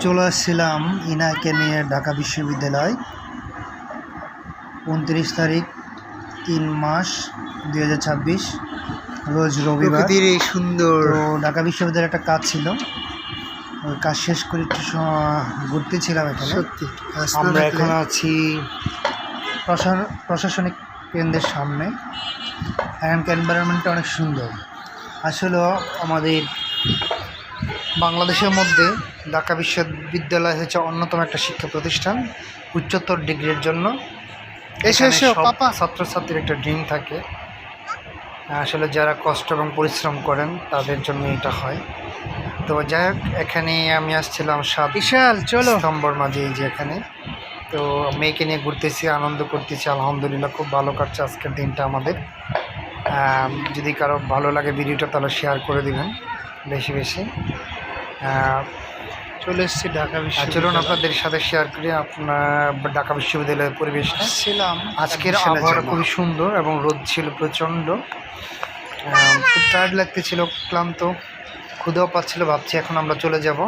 চলে আসছিলাম ইনাকে নিয়ে ঢাকা বিশ্ববিদ্যালয় 29 তারিখ 3 মাস 2026 রোজ রবিবার। এই সুন্দর তো ঢাকা বিশ্ববিদ্যালয়ে একটা কাজ ছিল, ওই কাজ শেষ করে একটু ঘুরতেছিলাম এখানে। সত্যি আমরা এখন আছি প্রশাসনিক কেন্দ্রের সামনে। এখানকার এনভায়রনমেন্টটা অনেক সুন্দর। আসলে আমাদের বাংলাদেশের মধ্যে ঢাকা বিশ্ববিদ্যালয় হচ্ছে অন্যতম একটা শিক্ষা প্রতিষ্ঠান উচ্চতর ডিগ্রির জন্য। ছাত্রছাত্রীর একটা ড্রিম থাকে, আসলে যারা কষ্ট এবং পরিশ্রম করেন তাদের জন্য এটা হয়। তো যাই হোক, এখানে আমি আসছিলাম স্তম্ভর মাঝে, এই যে এখানে। তো মেয়েকে নিয়ে ঘুরতেছি, আনন্দ করতেছি, আলহামদুলিল্লাহ খুব ভালো কাটছে আজকের দিনটা আমাদের। যদি কারো ভালো লাগে ভিডিওটা তাহলে শেয়ার করে দিবেন বেশি বেশি। চলে এসেছি ঢাকা চলুন আপনাদের সাথে শেয়ার করি আপনার ঢাকা বিশ্ববিদ্যালয়ের পরিবেশটা। আজকের আবহাওয়াটা খুবই সুন্দর এবং রোদ ছিল প্রচণ্ড। খুব টায়ার্ড লাগতেছিল, ক্লান্ত, ক্ষুধাও পাচ্ছিল। ভাবছি এখন আমরা চলে যাব।